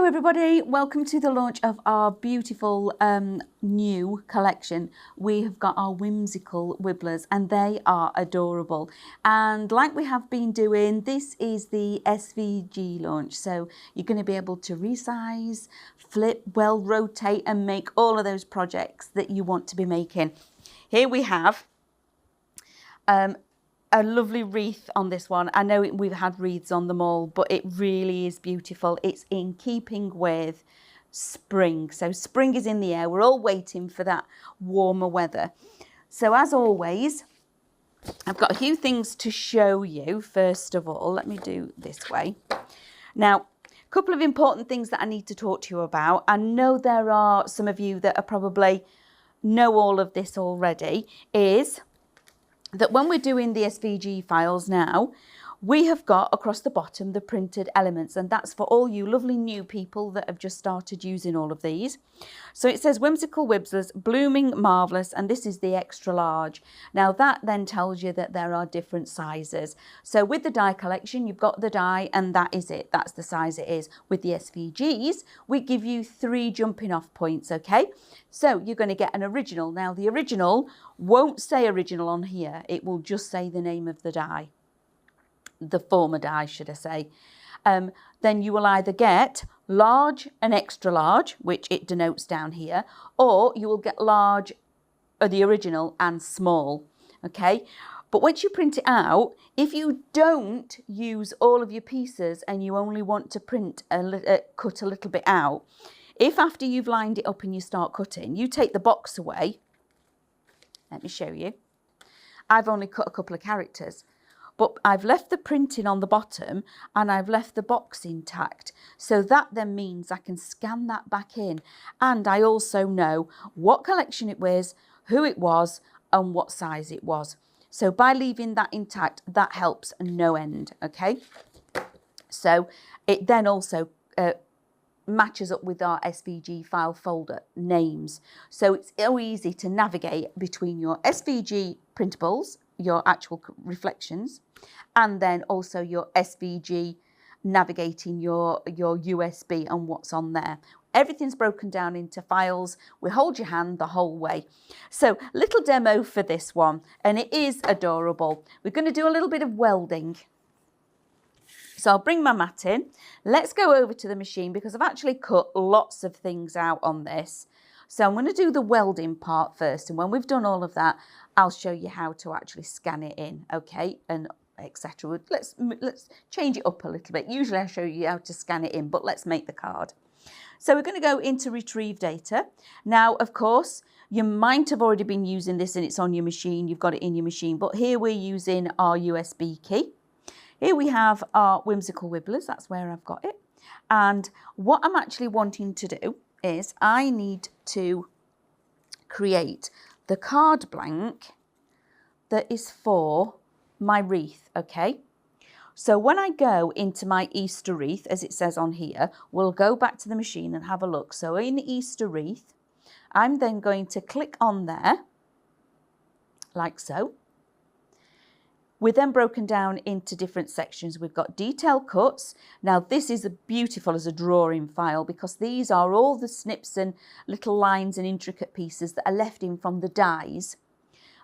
everybody, welcome to the launch of our beautiful new collection. We have got our Whimsical Wibblers and they are adorable, and like we have been doing, this is the SVG launch, so you're going to be able to resize, flip, rotate and make all of those projects that you want to be making. Here we have a lovely wreath on this one. I know we've had wreaths on them all, but it really is beautiful. It's in keeping with spring. So spring is in the air. We're all waiting for that warmer weather. So as always, I've got a few things to show you. First of all, let me do this way. Now, a couple of important things that I need to talk to you about. I know there are some of you that are probably know all of this already, is that when we're doing the SVG files now, we have got across the bottom the printed elements, and that's for all you lovely new people that have just started using all of these. So it says Whimsical Wibblers, Blooming Marvellous, and this is the extra large. Now that then tells you that there are different sizes. So with the die collection, you've got the die and that is it. That's the size it is. With the SVGs, we give you 3 jumping off points, okay? So you're going to get an original. Now the original won't say original on here. It will just say the name of the die. The former die, should I say. Then you will either get large and extra large, which it denotes down here, or you will get large, the original, and small, okay? But once you print it out, if you don't use all of your pieces and you only want to cut a little bit out, if after you've lined it up and you start cutting, you take the box away, let me show you. I've only cut a couple of characters, but I've left the printing on the bottom and I've left the box intact. So that then means I can scan that back in. And I also know what collection it was, who it was, and what size it was. So by leaving that intact, that helps no end, okay? So it then also matches up with our SVG file folder names. So it's so easy to navigate between your SVG printables, your actual reflections, and then also your SVG navigating your USB and what's on there. Everything's broken down into files. We hold your hand the whole way. So little demo for this one, and it is adorable. We're going to do a little bit of welding. So I'll bring my mat in. Let's go over to the machine because I've actually cut lots of things out on this. So I'm going to do the welding part first, and when we've done all of that, I'll show you how to actually scan it in, okay, and etc. Let's change it up a little bit. Usually I show you how to scan it in, but let's make the card. So we're going to go into retrieve data. Now, of course, you might have already been using this and it's on your machine. You've got it in your machine, but here we're using our USB key. Here we have our Whimsical Wibblers. That's where I've got it. And what I'm actually wanting to do is I need to create the card blank that is for my wreath, okay? So when I go into my Easter wreath, as it says on here, we'll go back to the machine and have a look. So in Easter wreath, I'm then going to click on there, like so. We're then broken down into different sections. We've got detail cuts. Now this is beautiful as a drawing file because these are all the snips and little lines and intricate pieces that are left in from the dies.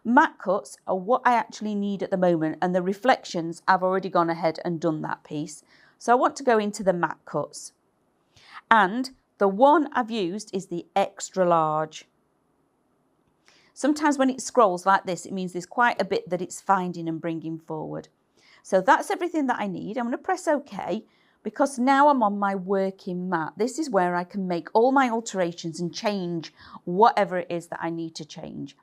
Matte cuts are what I actually need at the moment, and the reflections, I've already gone ahead and done that piece. So I want to go into the matte cuts. And the one I've used is the extra large. Sometimes when it scrolls like this, it means there's quite a bit that it's finding and bringing forward. So that's everything that I need. I'm going to press OK because now I'm on my working mat. This is where I can make all my alterations and change whatever it is that I need to change.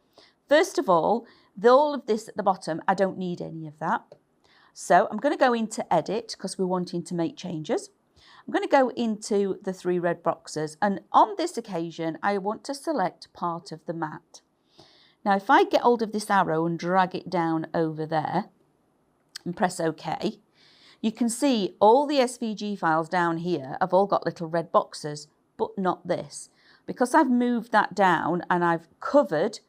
First of all of this at the bottom, I don't need any of that. So I'm going to go into edit because we're wanting to make changes. I'm going to go into the 3 red boxes, and on this occasion, I want to select part of the mat. Now, if I get hold of this arrow and drag it down over there and press OK, you can see all the SVG files down here have all got little red boxes, but not this. Because I've moved that down and I've covered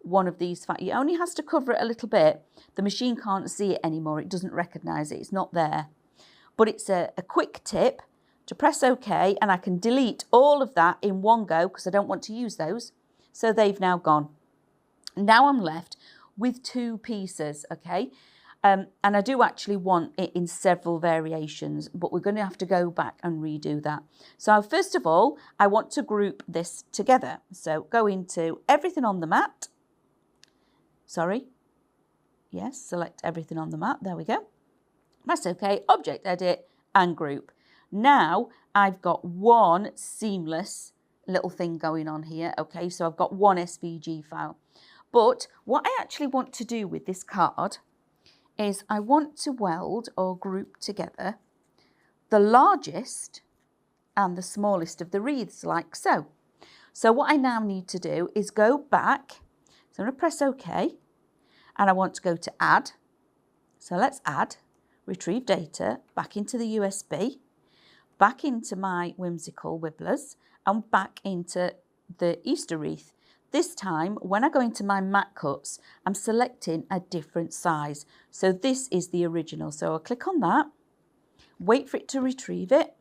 one of these files, it only has to cover it a little bit. The machine can't see it anymore. It doesn't recognise it. It's not there. But it's a quick tip to press OK, and I can delete all of that in one go because I don't want to use those. So they've now gone. Now I'm left with 2 pieces, okay? And I do actually want it in several variations, but we're going to have to go back and redo that. So first of all, I want to group this together. So go into everything on the mat. Sorry. Yes, select everything on the mat. There we go. Press OK, Object Edit and Group. Now I've got one seamless little thing going on here. Okay, so I've got one SVG file. But what I actually want to do with this card is I want to weld or group together the largest and the smallest of the wreaths, like so. So what I now need to do is go back. So I'm going to press OK, and I want to go to Add. So let's add, retrieve data, back into the USB, back into my Whimsical Wibblers, and back into the Easter wreath. This time, when I go into my mat cuts, I'm selecting a different size. So this is the original. So I'll click on that, wait for it to retrieve it,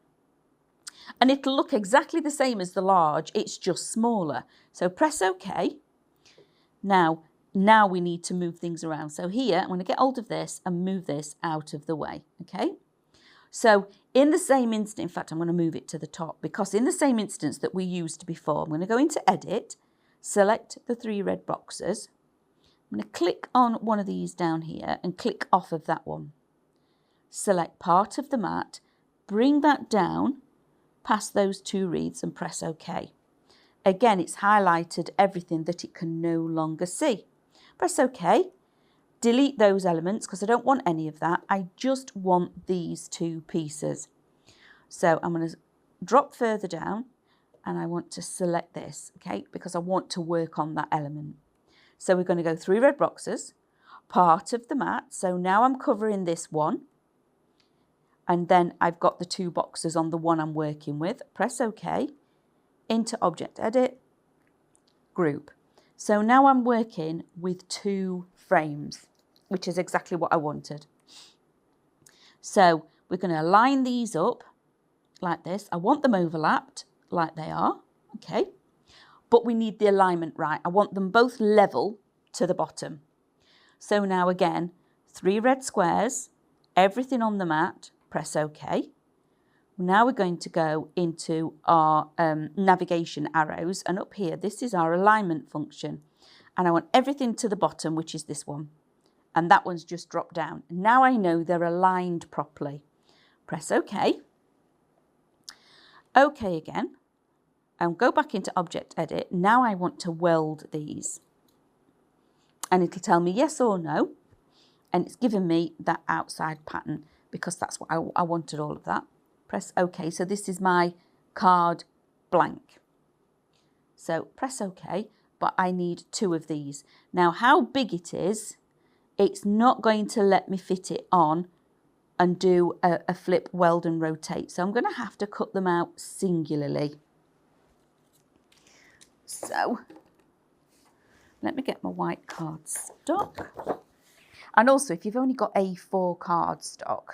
and it'll look exactly the same as the large, it's just smaller. So press OK. Now we need to move things around. So here, I'm going to get hold of this and move this out of the way, okay? So in the same instance, in fact, I'm going to move it to the top, because in the same instance that we used before, I'm going to go into Edit, select the 3 red boxes. I'm going to click on one of these down here and click off of that one. Select part of the mat, bring that down past those 2 wreaths and press OK. Again, it's highlighted everything that it can no longer see. Press OK. Delete those elements because I don't want any of that. I just want these 2 pieces. So I'm going to drop further down and I want to select this, okay, because I want to work on that element. So we're going to go 3 red boxes, part of the mat. So now I'm covering this one. And then I've got the 2 boxes on the one I'm working with. Press OK, into Object Edit, Group. So now I'm working with 2 frames, which is exactly what I wanted. So we're going to align these up like this. I want them overlapped like they are, okay? But we need the alignment right. I want them both level to the bottom. So now again, 3 red squares, everything on the mat, press OK. Now we're going to go into our navigation arrows, and up here, this is our alignment function. And I want everything to the bottom, which is this one. And that one's just dropped down. Now I know they're aligned properly. Press OK. OK again. And go back into Object Edit. Now I want to weld these. And it'll tell me yes or no. And it's given me that outside pattern because that's what I wanted, all of that. Press OK. So this is my card blank. So press OK, but I need 2 of these. Now how big it is, it's not going to let me fit it on and do a flip, weld and rotate. So I'm going to have to cut them out singularly. So let me get my white cardstock. And also, if you've only got A4 cardstock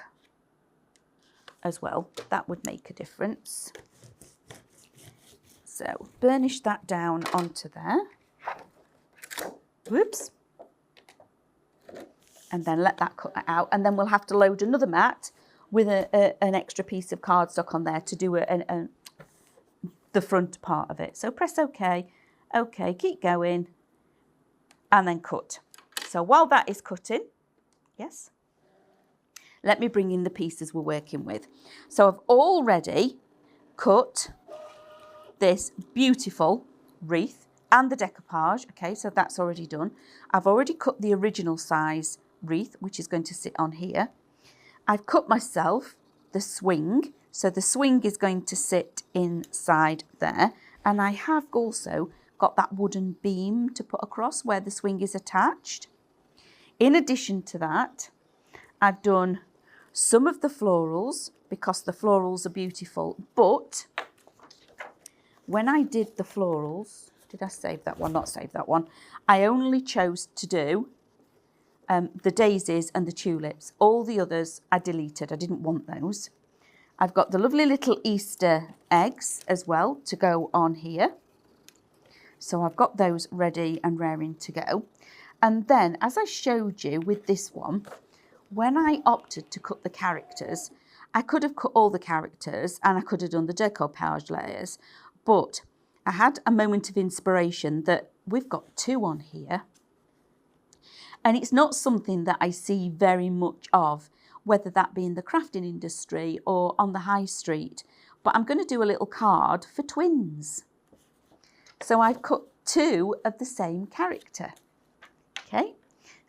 as well, that would make a difference. So burnish that down onto there. Whoops. And then let that cut out. And then we'll have to load another mat with an extra piece of cardstock on there to do the front part of it. So press OK, OK, keep going, and then cut. So while that is cutting, yes, let me bring in the pieces we're working with. So I've already cut this beautiful wreath and the decoupage. Okay, so that's already done. I've already cut the original size wreath, which is going to sit on here. I've cut myself the swing. So the swing is going to sit inside there. And I have also got that wooden beam to put across where the swing is attached. In addition to that, I've done some of the florals because the florals are beautiful. But when I did the florals, did I save that one? Not save that one. I only chose to do the daisies and the tulips. All the others I deleted. I didn't want those. I've got the lovely little Easter eggs as well to go on here. So I've got those ready and raring to go. And then, as I showed you with this one, when I opted to cut the characters, I could have cut all the characters and I could have done the decoupage layers, but I had a moment of inspiration that we've got 2 on here. And it's not something that I see very much of, whether that be in the crafting industry or on the high street. But I'm going to do a little card for twins. So I've cut 2 of the same character. Okay,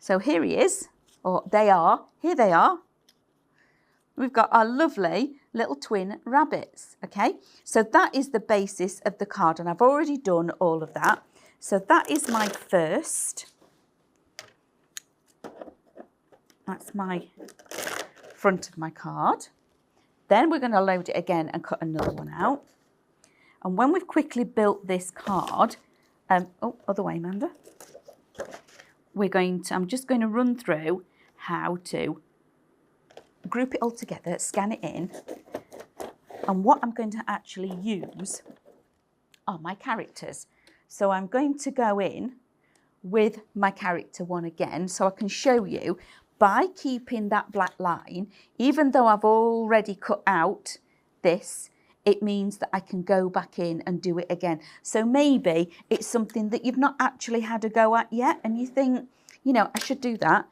so here he is, or they are, here they are. We've got our lovely little twin rabbits, okay? So that is the basis of the card, and I've already done all of that. So that is my first. That's my front of my card. Then we're going to load it again and cut another one out. And when we've quickly built this card, oh, other way, Amanda. I'm just going to run through how to group it all together, scan it in, and what I'm going to actually use are my characters. So I'm going to go in with my character one again, so I can show you by keeping that black line, even though I've already cut out this, it means that I can go back in and do it again. So maybe it's something that you've not actually had a go at yet, and you think, you know, I should do that.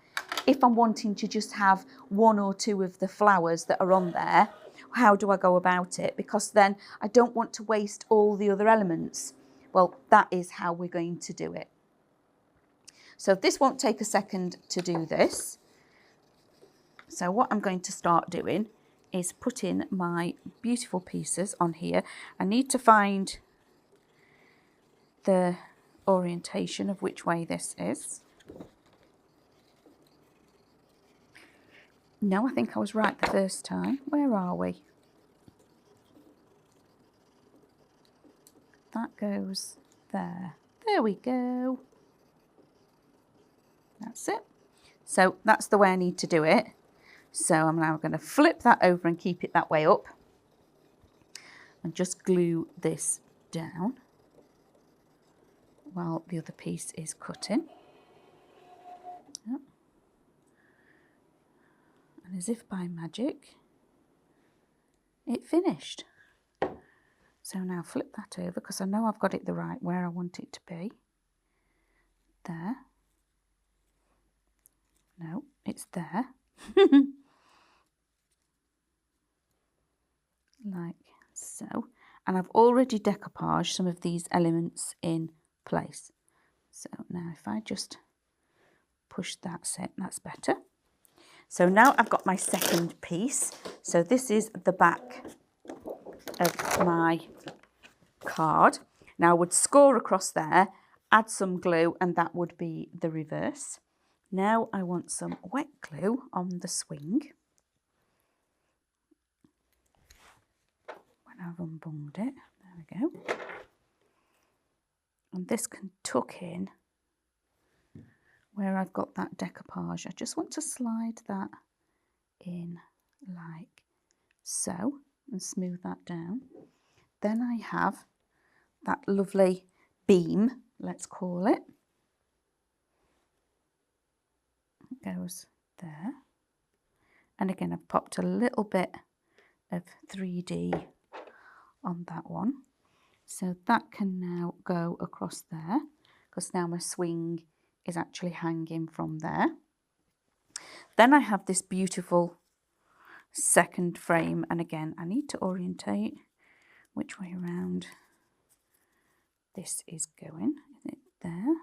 If I'm wanting to just have 1 or 2 of the flowers that are on there, how do I go about it? Because then I don't want to waste all the other elements. Well, that is how we're going to do it. So this won't take a second to do this. So what I'm going to start doing is putting my beautiful pieces on here. I need to find the orientation of which way this is. No, I think I was right the first time. Where are we? That goes there. There we go. That's it. So that's the way I need to do it. So I'm now going to flip that over and keep it that way up. And just glue this down while the other piece is cutting. Yep. And as if by magic, it finished. So now flip that over, because I know I've got it the right where I want it to be. There. No, it's there. Like so. And I've already decoupaged some of these elements in place. So now if I just push that set, that's better. So now I've got my second piece. So this is the back of my card. Now I would score across there, add some glue, and that would be the reverse. Now I want some wet glue on the swing. When I've unbunged it, there we go. And this can tuck in where I've got that decoupage. I just want to slide that in like so and smooth that down. Then I have that lovely beam, let's call it. It goes there. And again, I've popped a little bit of 3D on that one. So that can now go across there, because now my swing is actually hanging from there. Then I have this beautiful second frame, and again I need to orientate which way around this is going. Is it there?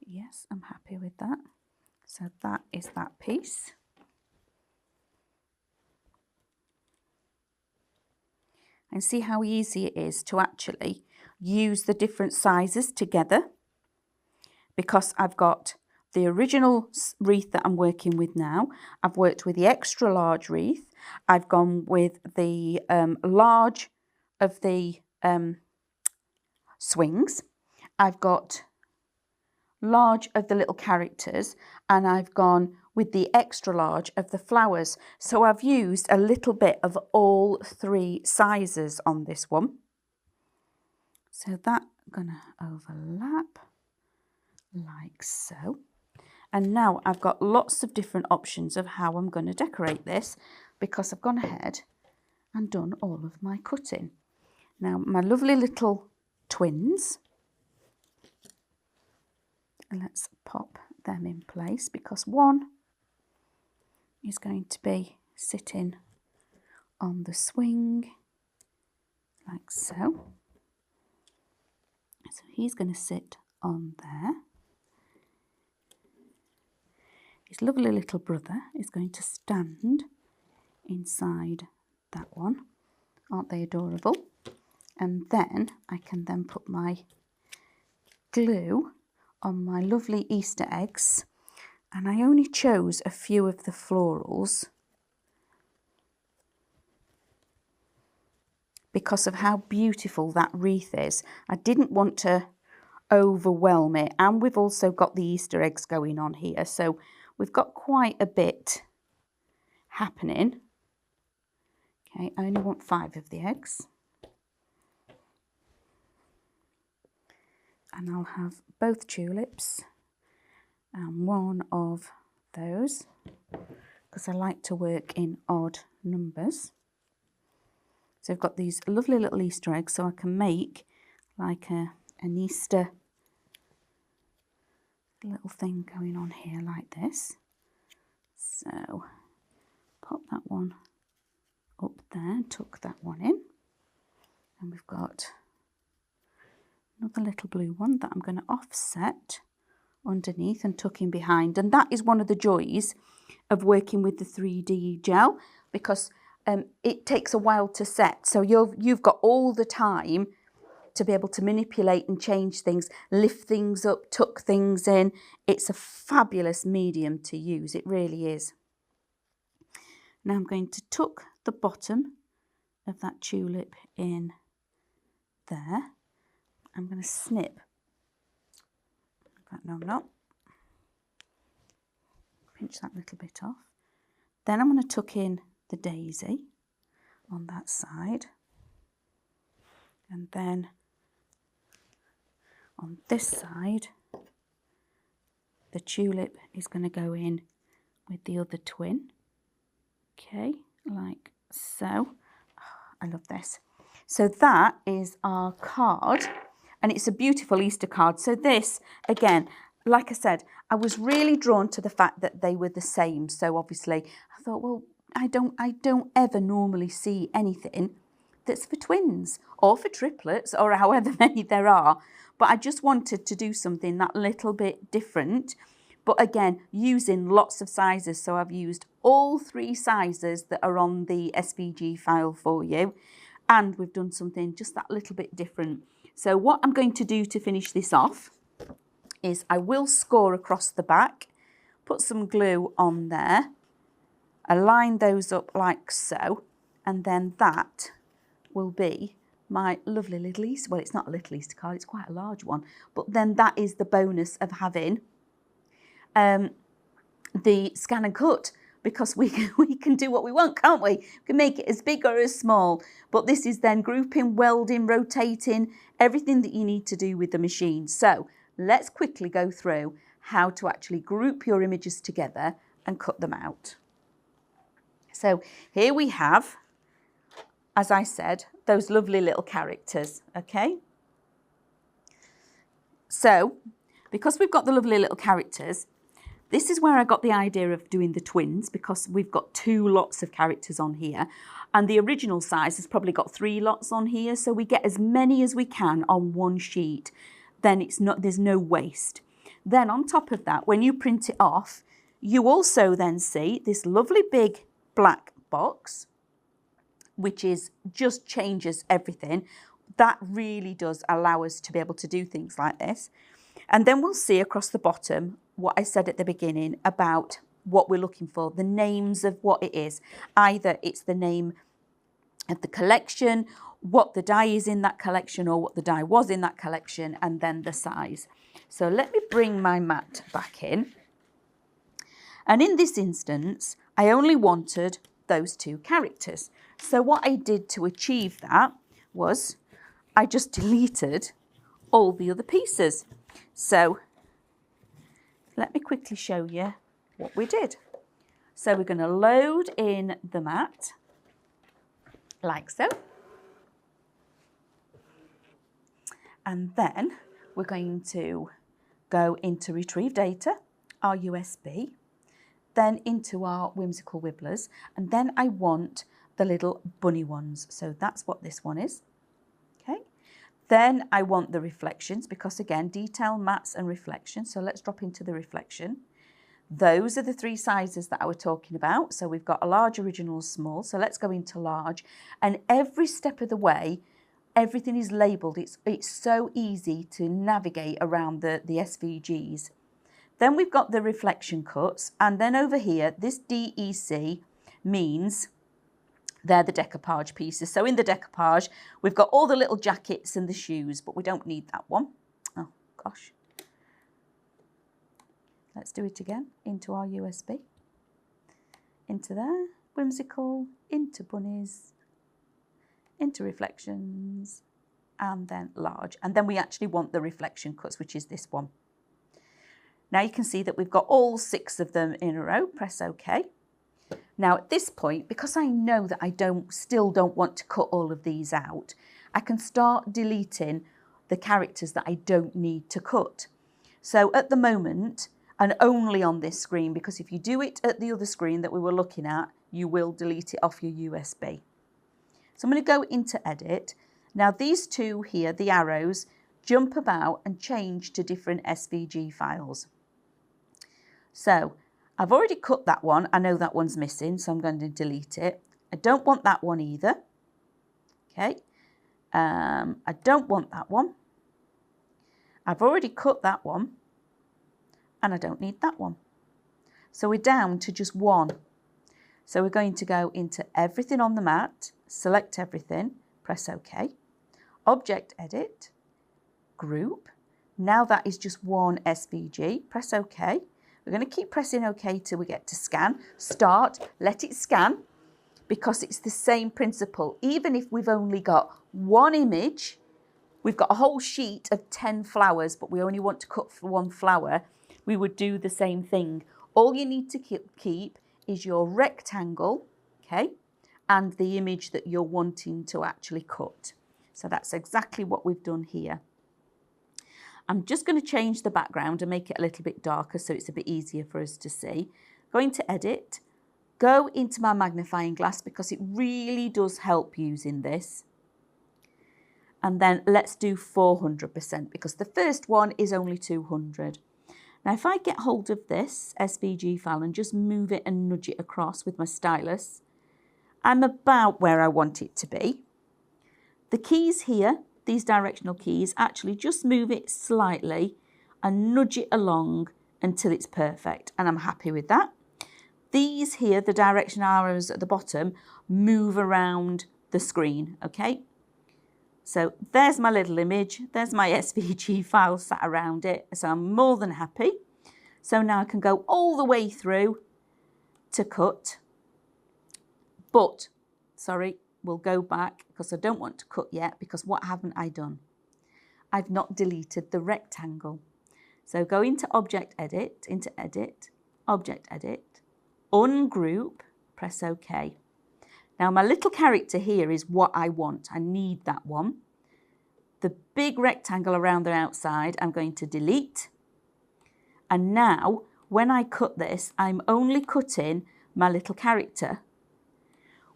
Yes, I'm happy with that. So that is that piece. And see how easy it is to actually use the different sizes together, because I've got the original wreath that I'm working with now. I've worked with the extra large wreath. I've gone with the large of the swings. I've got large of the little characters, and I've gone with the extra large of the flowers. So I've used a little bit of all 3 sizes on this one. So that I'm gonna overlap like so. And now I've got lots of different options of how I'm going to decorate this, because I've gone ahead and done all of my cutting. Now my lovely little twins, let's pop them in place, because one is going to be sitting on the swing like so. So he's going to sit on there. His lovely little brother is going to stand inside that one. Aren't they adorable? And then I can then put my glue on my lovely Easter eggs. And I only chose a few of the florals because of how beautiful that wreath is. I didn't want to overwhelm it, and we've also got the Easter eggs going on here, so we've got quite a bit happening. Okay, I only want 5 of the eggs. And I'll have both tulips and one of those, because I like to work in odd numbers. So I've got these lovely little Easter eggs, so I can make like an Easter little thing going on here like this. So pop that one up there, tuck that one in, and we've got another little blue one that I'm going to offset underneath and tuck in behind. And that is one of the joys of working with the 3D gel, because it takes a while to set, so you've got all the time to be able to manipulate and change things, lift things up, tuck things in. It's a fabulous medium to use, it really is. Now I'm going to tuck the bottom of that tulip in there. I'm going to snip. No, I'm not. Pinch that little bit off. Then I'm going to tuck in the daisy on that side. And then on this side, the tulip is going to go in with the other twin. Okay, like so. Oh, I love this. So that is our card, and it's a beautiful Easter card. So this, again, like I said, I was really drawn to the fact that they were the same. So obviously I thought, well, I don't ever normally see anything that's for twins or for triplets or however many there are. But I just wanted to do something that little bit different. But again, using lots of sizes. So I've used all 3 sizes that are on the SVG file for you. And we've done something just that little bit different. So what I'm going to do to finish this off is I will score across the back, put some glue on there, align those up like so, and then that will be my lovely little Easter, well, it's not a little Easter card, it's quite a large one, but then that is the bonus of having the scan and cut, because we can do what we want, can't we? We can make it as big or as small, but this is then grouping, welding, rotating, everything that you need to do with the machine. So let's quickly go through how to actually group your images together and cut them out. So here we have, as I said, those lovely little characters, okay? So, because we've got the lovely little characters, this is where I got the idea of doing the twins, because we've got 2 lots of characters on here, and the original size has probably got 3 lots on here, so we get as many as we can on one sheet. Then there's no waste. Then on top of that, when you print it off, you also then see this lovely big black box, which just changes everything. That really does allow us to be able to do things like this. And then we'll see across the bottom what I said at the beginning about what we're looking for, the names of what it is. Either it's the name of the collection, what the die is in that collection, or what the die was in that collection, and then the size. So let me bring my mat back in. And in this instance, I only wanted those 2 characters. So what I did to achieve that was I just deleted all the other pieces. So let me quickly show you what we did. So we're going to load in the mat like so. And then we're going to go into Retrieve Data, our USB, then into our Whimsical Wibblers, and then I want the little bunny ones. So that's what this one is. Okay. Then I want the reflections because again, detail, mats and reflection. So let's drop into the reflection. Those are the 3 sizes that I was talking about. So we've got a large, original, small. So let's go into large. And every step of the way, everything is labelled. It's so easy to navigate around the SVGs. Then we've got the reflection cuts. And then over here, this DEC means they're the decoupage pieces. So in the decoupage, we've got all the little jackets and the shoes, but we don't need that one. Oh, gosh. Let's do it again. Into our USB. Into there. Whimsical. Into bunnies. Into reflections. And then large. And then we actually want the reflection cuts, which is this one. Now you can see that we've got all 6 of them in a row. Press OK. Now at this point, because I know that I still don't want to cut all of these out, I can start deleting the characters that I don't need to cut. So at the moment, and only on this screen, because if you do it at the other screen that we were looking at, you will delete it off your USB. So I'm going to go into Edit. Now these 2 here, the arrows, jump about and change to different SVG files. So I've already cut that one. I know that one's missing, so I'm going to delete it. I don't want that one either. Okay. I don't want that one. I've already cut that one. And I don't need that one. So we're down to just 1. So we're going to go into everything on the mat, select everything, press OK. Object Edit, Group. Now that is just 1 SVG. Press OK. We're going to keep pressing OK till we get to Scan. Start, let it scan, because it's the same principle. Even if we've only got 1 image, we've got a whole sheet of 10 flowers, but we only want to cut for 1 flower, we would do the same thing. All you need to keep is your rectangle, okay, and the image that you're wanting to actually cut. So that's exactly what we've done here. I'm just going to change the background and make it a little bit darker so it's a bit easier for us to see. Going to Edit, go into my magnifying glass because it really does help using this. And then let's do 400% because the first one is only 200. Now if I get hold of this SVG file and just move it and nudge it across with my stylus, I'm about where I want it to be. The keys here, these directional keys, actually just move it slightly and nudge it along until it's perfect, and I'm happy with that. These here, the direction arrows at the bottom, move around the screen, okay? So there's my little image, there's my SVG file sat around it, so I'm more than happy. So now I can go all the way through to cut, but, sorry, we'll go back because I don't want to cut yet, because what haven't I done? I've not deleted the rectangle. So go into Object Edit, into Edit, Object Edit, Ungroup, press OK. Now my little character here is what I want. I need that one. The big rectangle around the outside I'm going to delete. And now when I cut this, I'm only cutting my little character,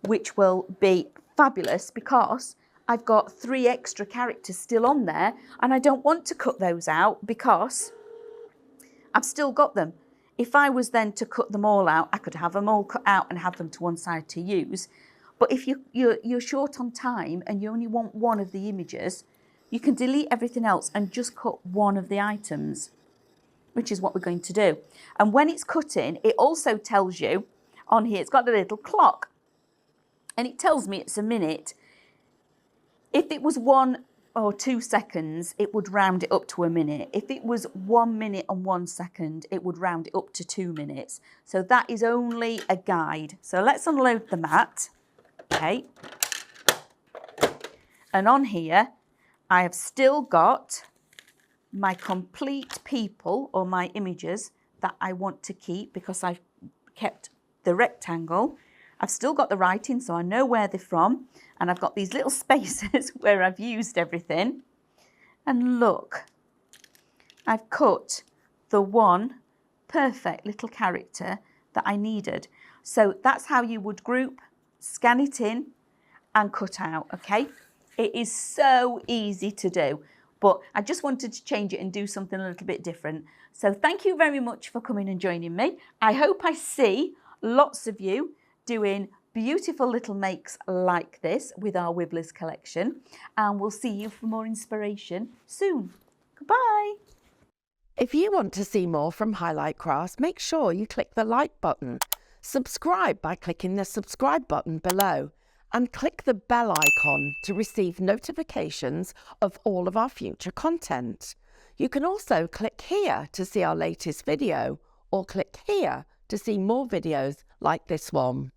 which will be fabulous because I've got 3 extra characters still on there and I don't want to cut those out because I've still got them. If I was then to cut them all out, I could have them all cut out and have them to one side to use. But if you're short on time and you only want 1 of the images, you can delete everything else and just cut 1 of the items, which is what we're going to do. And when it's cutting, it also tells you on here, it's got a little clock and it tells me it's a minute. If it was 1 or 2 seconds, it would round it up to a minute. If it was 1 minute and 1 second, it would round it up to 2 minutes. So that is only a guide. So let's unload the mat. Okay. And on here, I have still got my complete people or my images that I want to keep because I've kept the rectangle. I've still got the writing, so I know where they're from. And I've got these little spaces where I've used everything. And look, I've cut the one perfect little character that I needed. So that's how you would group, scan it in, and cut out, okay? It is so easy to do, but I just wanted to change it and do something a little bit different. So thank you very much for coming and joining me. I hope I see lots of you doing beautiful little makes like this with our Wibblers collection, and we'll see you for more inspiration soon. Goodbye. If you want to see more from Highlight Crafts, make sure you click the like button, subscribe by clicking the subscribe button below, and click the bell icon to receive notifications of all of our future content. You can also click here to see our latest video, or click here to see more videos like this one.